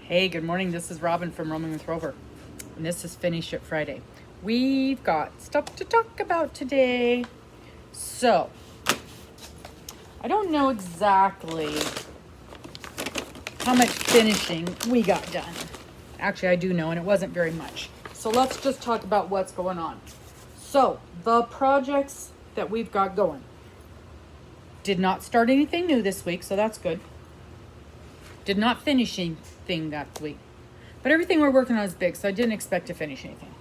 Hey, good morning. This is Robin from Roaming with Rover, and this is Finish It Friday. We've got stuff to talk about today. So, I don't know exactly how much finishing we got done. Actually, I do know, and it wasn't very much. So let's just talk about what's going on. So, the projects that we've got going. Did not start anything new this week, so that's good. Did not finish anything that week. But everything we're working on is big, so I didn't expect to finish anything.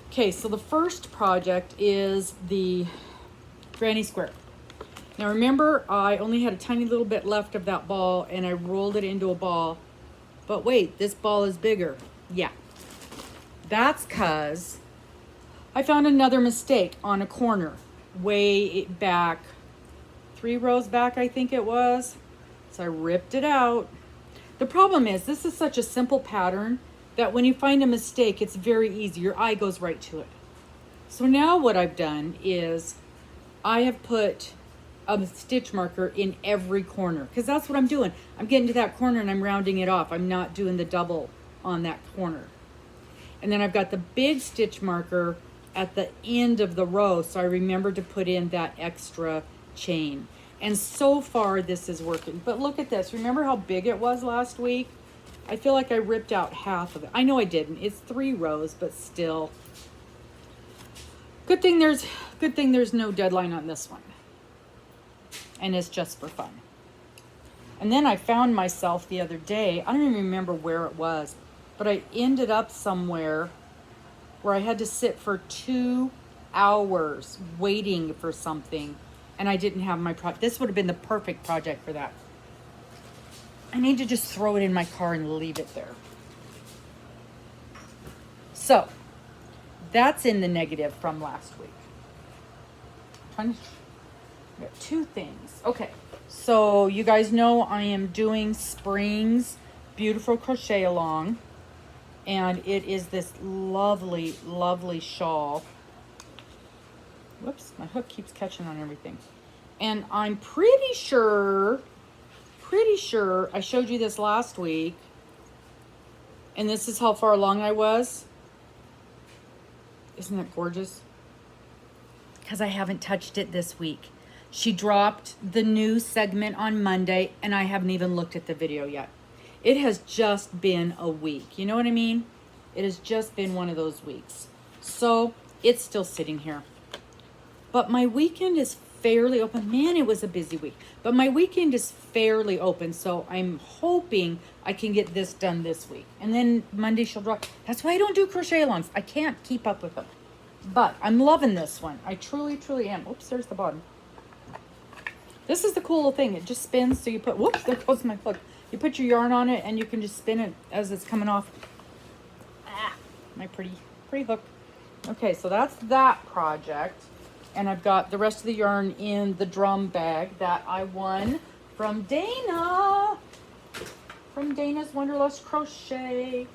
Okay, so the first project is the granny square. Now remember, I only had a tiny little bit left of that ball, and I rolled it into a ball. But wait, this ball is bigger. Yeah. That's because I found another mistake on a corner way back, 3 rows back, I think it was. So I ripped it out. The problem is, this is such a simple pattern that when you find a mistake, it's very easy. Your eye goes right to it. So now what I've done is I have put a stitch marker in every corner, because that's what I'm doing. I'm getting to that corner and I'm rounding it off. I'm not doing the double on that corner. And then I've got the big stitch marker at the end of the row, so I remember to put in that extra chain. And so far this is working. But look at this. Remember how big it was last week? I feel like I ripped out half of it. I know I didn't. It's 3 rows, but still. Good thing there's no deadline on this one. And it's just for fun. And then I found myself the other day, I don't even remember where it was, but I ended up somewhere where I had to sit for 2 hours waiting for something, and I didn't have my project. This would have been the perfect project for that. I need to just throw it in my car and leave it there. So, that's in the negative from last week. We got 2 things. Okay, so you guys know I am doing Spring's Beautiful Crochet Along, and it is this lovely, lovely shawl. Whoops, my hook keeps catching on everything. And I'm pretty sure I showed you this last week, and this is how far along I was. Isn't that gorgeous? Because I haven't touched it this week. She dropped the new segment on Monday, and I haven't even looked at the video yet. It has just been a week. You know what I mean? It has just been one of those weeks. So it's still sitting here. But my weekend is fairly open. Man, it was a busy week. But my weekend is fairly open, so I'm hoping I can get this done this week. And then Monday she'll drop. That's why I don't do crochet alongs. I can't keep up with them. But I'm loving this one. I truly, truly am. Oops, there's the bottom. This is the cool little thing. It just spins, so you put, whoops, there goes my hook. You put your yarn on it, and you can just spin it as it's coming off. Ah, my pretty hook. Okay, so that's that project. And I've got the rest of the yarn in the drum bag that I won from Dana. From Dana's Wanderlust Crochet.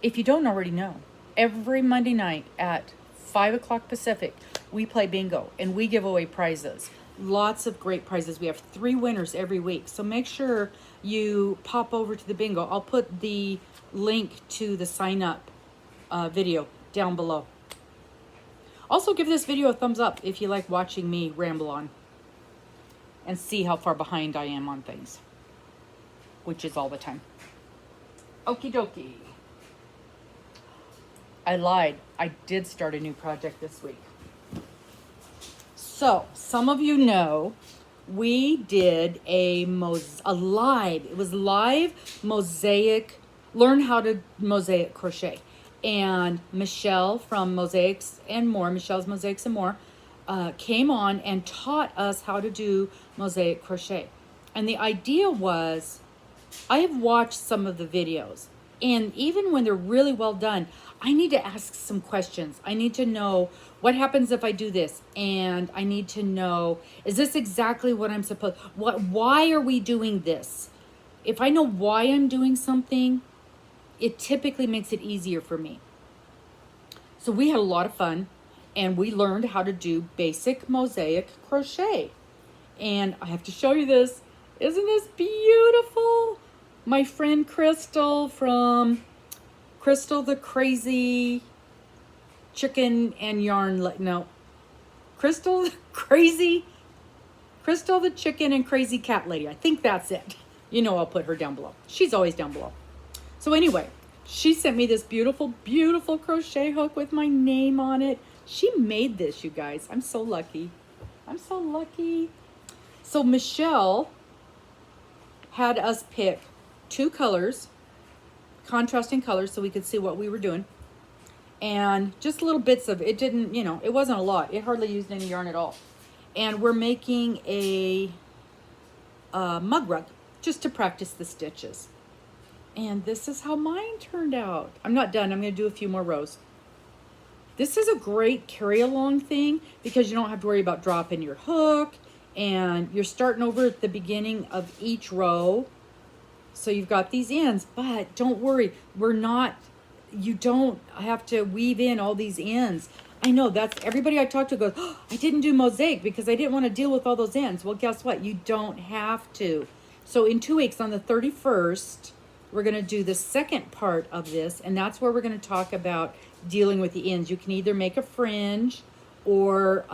If you don't already know, every Monday night at 5 o'clock Pacific, we play bingo and we give away prizes. Lots of great prizes. We have 3 winners every week. So make sure you pop over to the bingo. I'll put the link to the sign up video down below. Also, give this video a thumbs up if you like watching me ramble on and see how far behind I am on things, which is all the time. Okie dokie. I lied. I did start a new project this week. So, some of you know we did it was live mosaic, learn how to mosaic crochet. And Michelle from Mosaics and More, Michelle's Mosaics and More, came on and taught us how to do mosaic crochet. And the idea was, I have watched some of the videos, and even when they're really well done, I need to ask some questions. I need to know what happens if I do this, and I need to know, is this exactly what I'm supposed, why are we doing this? If I know why I'm doing something, it typically makes it easier for me. So we had a lot of fun, and we learned how to do basic mosaic crochet. And I have to show you this. Isn't this beautiful? My friend Crystal from Crystal the Crazy Chicken and Yarn, no, Crystal the Crazy, Crystal the Chicken and Crazy Cat Lady. I think that's it. You know, I'll put her down below. She's always down below. So anyway, she sent me this beautiful, beautiful crochet hook with my name on it. She made this, you guys. I'm so lucky. I'm so lucky. So Michelle had us pick 2 colors, contrasting colors, so we could see what we were doing. And just little bits of it. Didn't, you know, it wasn't a lot. It hardly used any yarn at all. And we're making a mug rug just to practice the stitches. And this is how mine turned out. I'm not done. I'm going to do a few more rows. This is a great carry along thing because you don't have to worry about dropping your hook, and you're starting over at the beginning of each row. So you've got these ends, but don't worry. You don't have to weave in all these ends. I know that's everybody I talk to goes, oh, I didn't do mosaic because I didn't want to deal with all those ends. Well, guess what? You don't have to. So in 2 weeks on the 31st, we're going to do the second part of this, and that's where we're going to talk about dealing with the ends. You can either make a fringe or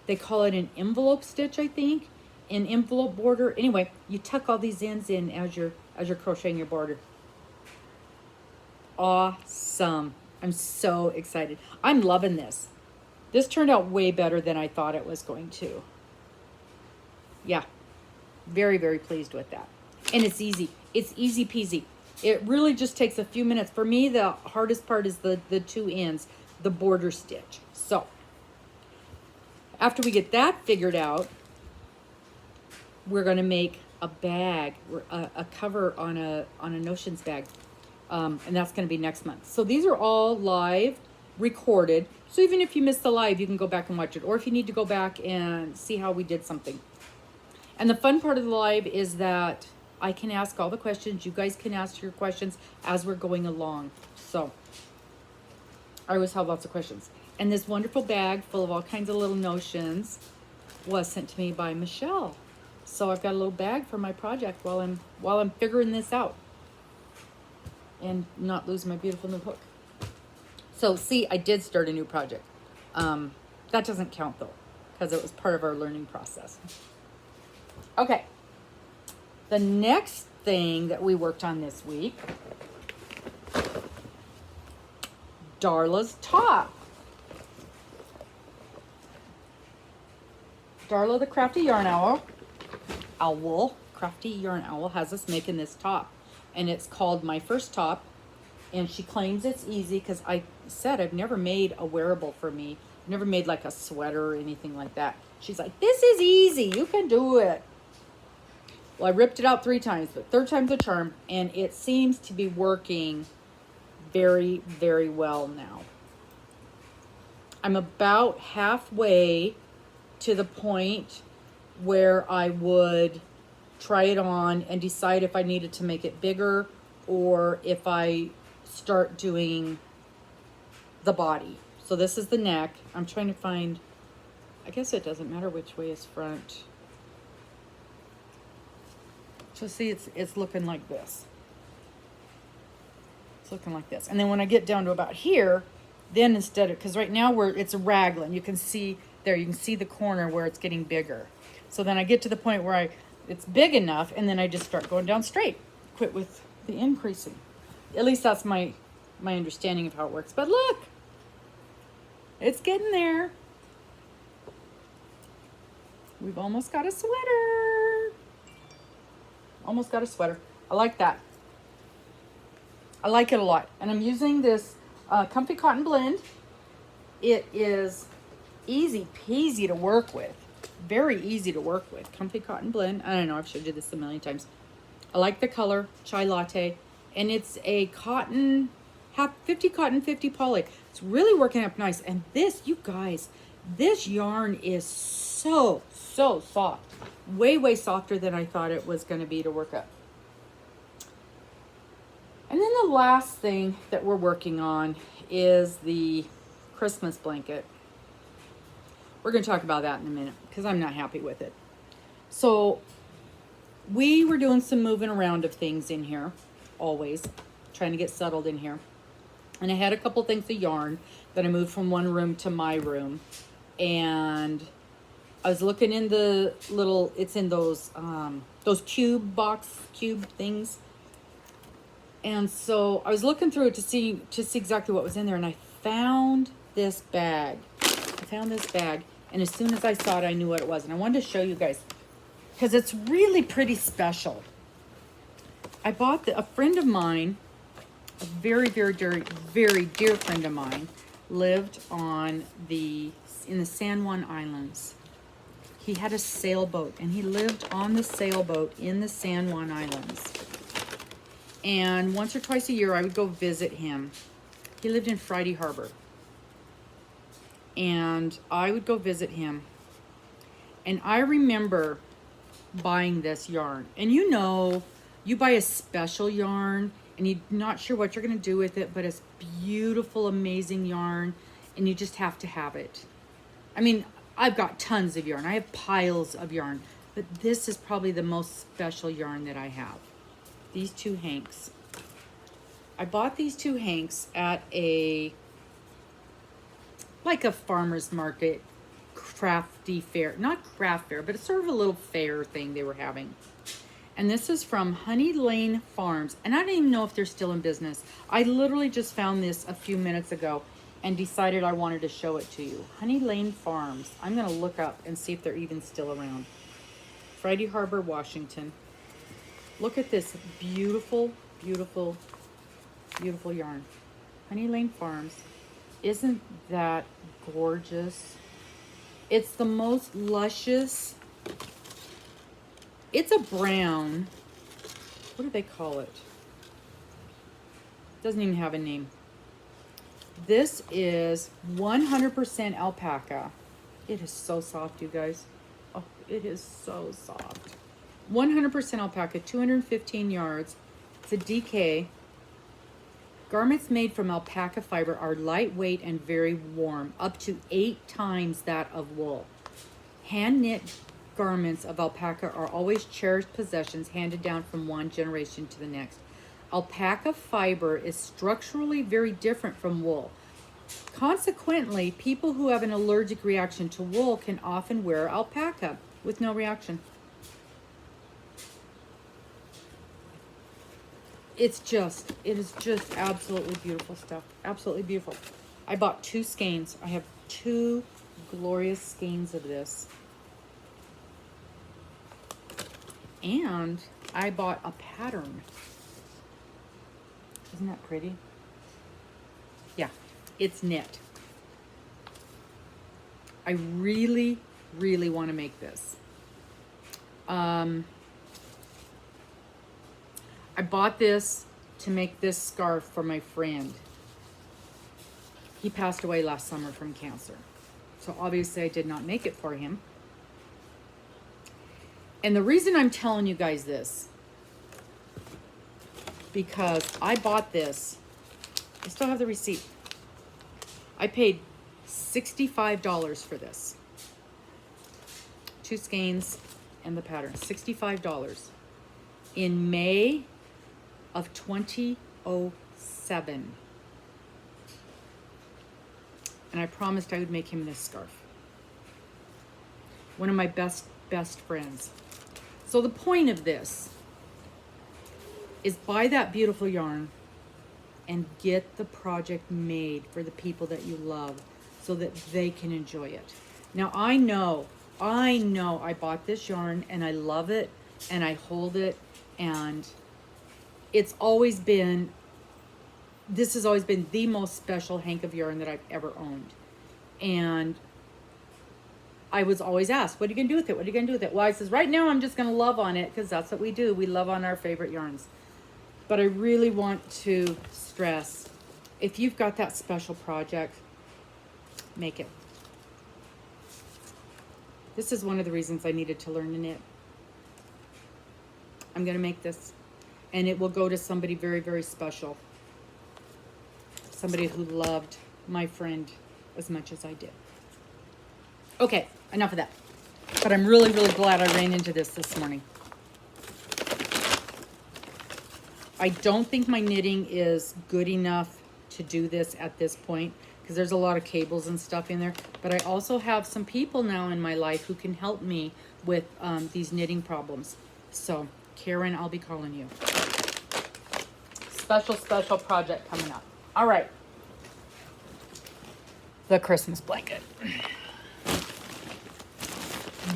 they call it an envelope stitch, I think, an envelope border. Anyway, you tuck all these ends in as you're crocheting your border. Awesome. I'm so excited. I'm loving this. This turned out way better than I thought it was going to. Yeah, very, very pleased with that. And it's easy. It's easy peasy. It really just takes a few minutes. For me, the hardest part is the 2 ends, the border stitch. So after we get that figured out, we're going to make a bag, a cover on a notions bag. And that's going to be next month. So these are all live, recorded. So even if you missed the live, you can go back and watch it. Or if you need to go back and see how we did something. And the fun part of the live is that I can ask all the questions. You guys can ask your questions as we're going along. So I always have lots of questions. And this wonderful bag full of all kinds of little notions was sent to me by Michelle. So I've got a little bag for my project while I'm figuring this out. And not lose my beautiful new hook. So see, I did start a new project. That doesn't count though, because it was part of our learning process. Okay. The next thing that we worked on this week, Darla's top. Darla the Crafty Yarn Crafty Yarn Owl has us making this top. And it's called My First Top. And she claims it's easy because I said I've never made a wearable for me. I've never made like a sweater or anything like that. She's like, this is easy. You can do it. Well, I ripped it out 3 times, but 3rd time's a charm. And it seems to be working very, very well now. I'm about halfway to the point where I would try it on and decide if I needed to make it bigger or if I start doing the body. So this is the neck. I'm trying to find, I guess it doesn't matter which way is front. So see, it's looking like this. It's looking like this. And then when I get down to about here, then instead of, because right now it's a raglan. You can see there, you can see the corner where it's getting bigger. So then I get to the point where it's big enough, and then I just start going down straight. Quit with the increasing. At least that's my understanding of how it works. But look, it's getting there. We've almost got a sweater. Almost got a sweater. I like that. I like it a lot. And I'm using this Comfy Cotton Blend. It is easy peasy to work with. Very easy to work with. Comfy Cotton Blend. I don't know, I've showed you this a million times. I like the color, Chai Latte. And it's a cotton, 50 cotton, 50 poly. It's really working up nice. And this, you guys, this yarn is so soft. Way, way softer than I thought it was going to be to work up. And then the last thing that we're working on is the Christmas blanket. We're going to talk about that in a minute because I'm not happy with it. So we were doing some moving around of things in here, always trying to get settled in here. And I had a couple things of yarn that I moved from one room to my room. And I was looking in the little, it's in those cube things. And so I was looking through it to see exactly what was in there. And I found this bag. And as soon as I saw it, I knew what it was. And I wanted to show you guys because it's really pretty special. I bought a friend of mine, a very, very, very, very dear friend of mine, lived in the San Juan Islands. He had a sailboat, and he lived on the sailboat in the San Juan Islands. And once or twice a year, I would go visit him. He lived in Friday Harbor. And I would go visit him. And I remember buying this yarn. And you know, you buy a special yarn, and you're not sure what you're going to do with it, but it's beautiful, amazing yarn, and you just have to have it. I mean, I've got tons of yarn. I have piles of yarn, but this is probably the most special yarn that I have. These two hanks. I bought these two hanks at like a farmer's market, crafty fair. Not craft fair, but it's sort of a little fair thing they were having. And this is from Honey Lane Farms. And I don't even know if they're still in business. I literally just found this a few minutes ago and decided I wanted to show it to you. Honey Lane Farms. I'm going to look up and see if they're even still around. Friday Harbor, Washington. Look at this beautiful, beautiful, beautiful yarn. Honey Lane Farms. Isn't that gorgeous? It's the most luscious. It's a brown. What do they call it? Doesn't even have a name. This is 100% alpaca. It is so soft, you guys. Oh, it is so soft. 100% alpaca, 215 yards. It's a DK. Garments made from alpaca fiber are lightweight and very warm, up to 8 times that of wool. Hand knit garments of alpaca are always cherished possessions handed down from one generation to the next. Alpaca fiber is structurally very different from wool. Consequently, people who have an allergic reaction to wool can often wear alpaca with no reaction. It is just absolutely beautiful stuff. Absolutely beautiful. I bought 2 skeins. I have 2 glorious skeins of this. And I bought a pattern. Isn't that pretty? Yeah, it's knit. I really, really want to make this. I bought this to make this scarf for my friend. He passed away last summer from cancer. So obviously I did not make it for him. And the reason I'm telling you guys this, because I bought this, I still have the receipt. I paid $65 for this. 2 skeins and the pattern, $65 in May of 2007. And I promised I would make him this scarf. One of my best friends. So the point of this is buy that beautiful yarn and get the project made for the people that you love so that they can enjoy it. Now I know I bought this yarn and I love it and I hold it, and this has always been the most special hank of yarn that I've ever owned. And I was always asked, what are you going to do with it? What are you going to do with it? Well, I says, right now I'm just going to love on it, because that's what we do. We love on our favorite yarns. But I really want to stress, if you've got that special project, make it. This is one of the reasons I needed to learn to knit. I'm going to make this, and it will go to somebody very, very special. Somebody who loved my friend as much as I did. Okay, enough of that. But I'm really, really glad I ran into this morning. I don't think my knitting is good enough to do this at this point because there's a lot of cables and stuff in there. But I also have some people now in my life who can help me with these knitting problems. So, Karen, I'll be calling you. Special project coming up. All right. The Christmas blanket.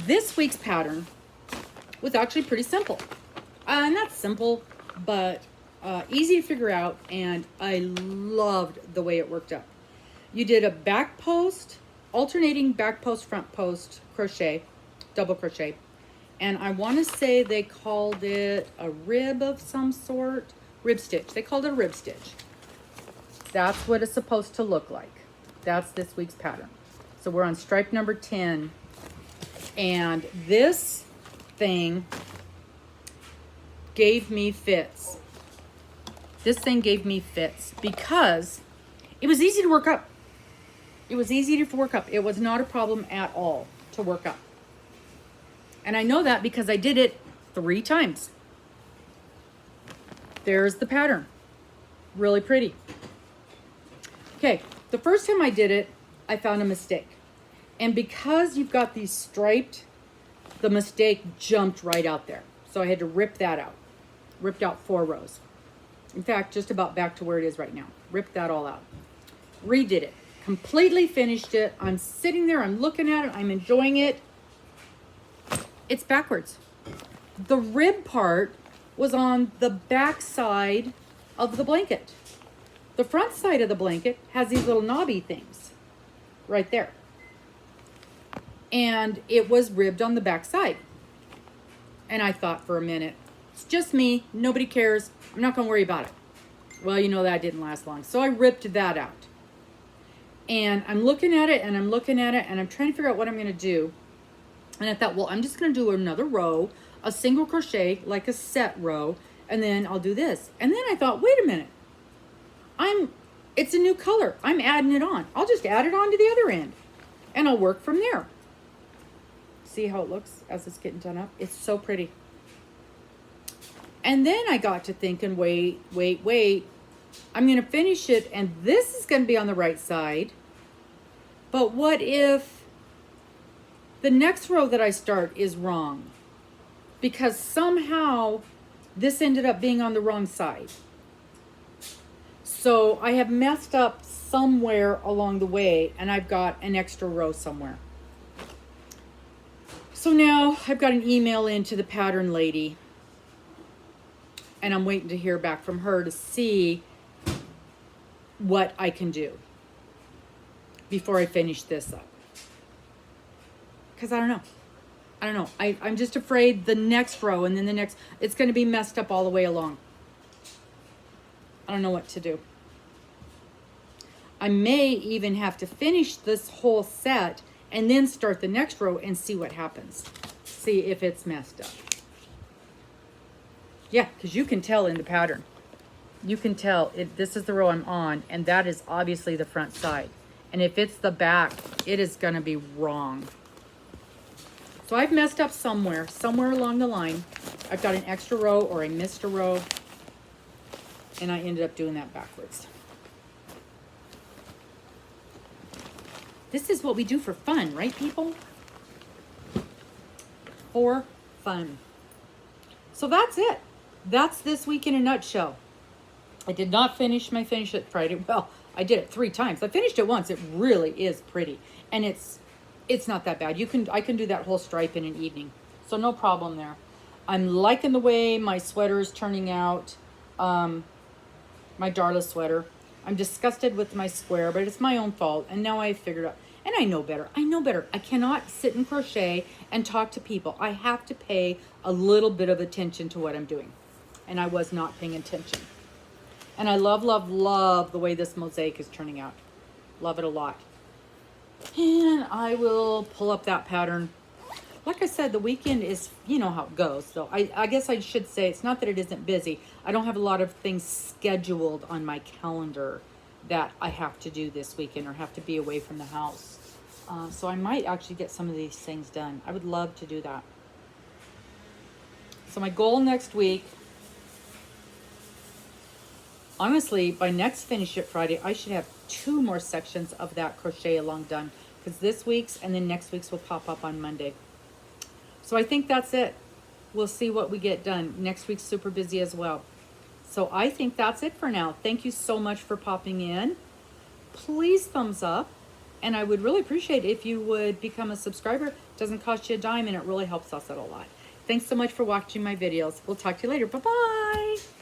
This week's pattern was actually pretty simple. Not simple, but easy to figure out, and I loved the way it worked out. You did a back post, alternating back post, front post, crochet, double crochet, and I want to say they called it a rib of some sort, rib stitch. They called it a rib stitch. That's what it's supposed to look like. That's this week's pattern. So we're on stripe number 10, and this thing gave me fits. This thing gave me fits because it was easy to work up. It was easy to work up. It was not a problem at all to work up. And I know that because I did it 3 times. There's the pattern. Really pretty. Okay, the first time I did it, I found a mistake. And because you've got these striped, the mistake jumped right out there. So I had to rip that out. Ripped out 4 rows. In fact, just about back to where it is right now. Ripped that all out. Redid it. Completely finished it. I'm sitting there, I'm looking at it, I'm enjoying it. It's backwards. The rib part was on the back side of the blanket. The front side of the blanket has these little knobby things right there. And it was ribbed on the back side. And I thought for a minute, it's just me, nobody cares, I'm not gonna worry about it. Well, you know that didn't last long. So I ripped that out. And I'm looking at it and I'm looking at it and I'm trying to figure out what I'm gonna do. And I thought, well, I'm just gonna do another row, a single crochet, like a set row, and then I'll do this. And then I thought, wait a minute, it's a new color, I'm adding it on. I'll just add it on to the other end and I'll work from there. See how it looks as it's getting done up? It's so pretty. And then I got to thinking, wait. I'm going to finish it and this is going to be on the right side. But what if the next row that I start is wrong? Because somehow this ended up being on the wrong side. So I have messed up somewhere along the way and I've got an extra row somewhere. So now I've got an email into the pattern lady and I'm waiting to hear back from her to see what I can do before I finish this up. Because I don't know. I'm just afraid the next row and then the next, it's going to be messed up all the way along. I don't know what to do. I may even have to finish this whole set and then start the next row and see what happens. See if it's messed up. Yeah, because you can tell in the pattern. You can tell this is the row I'm on, and that is obviously the front side. And if it's the back, it is going to be wrong. So I've messed up somewhere along the line. I've got an extra row or I missed a row, and I ended up doing that backwards. This is what we do for fun, right, people? For fun. So that's it. That's this week in a nutshell. I did not finish my Finish It Friday. Well, I did it 3 times. I finished it once. It really is pretty. And it's not that bad. I can do that whole stripe in an evening. So no problem there. I'm liking the way my sweater is turning out. My Darla sweater. I'm disgusted with my square, but it's my own fault. And now I've figured out. And I know better. I cannot sit and crochet and talk to people. I have to pay a little bit of attention to what I'm doing. And I was not paying attention. And I love, love, love the way this mosaic is turning out. Love it a lot. And I will pull up that pattern. Like I said, the weekend is, you know how it goes. So I guess I should say, it's not that it isn't busy. I don't have a lot of things scheduled on my calendar that I have to do this weekend or have to be away from the house. So I might actually get some of these things done. I would love to do that. So my goal next week honestly, by next Finish It Friday, I should have 2 more sections of that crochet along done, because this week's and then next week's will pop up on Monday. So I think that's it. We'll see what we get done. Next week's super busy as well. So I think that's it for now. Thank you so much for popping in. Please thumbs up. And I would really appreciate it if you would become a subscriber. It doesn't cost you a dime and it really helps us out a lot. Thanks so much for watching my videos. We'll talk to you later. Bye-bye.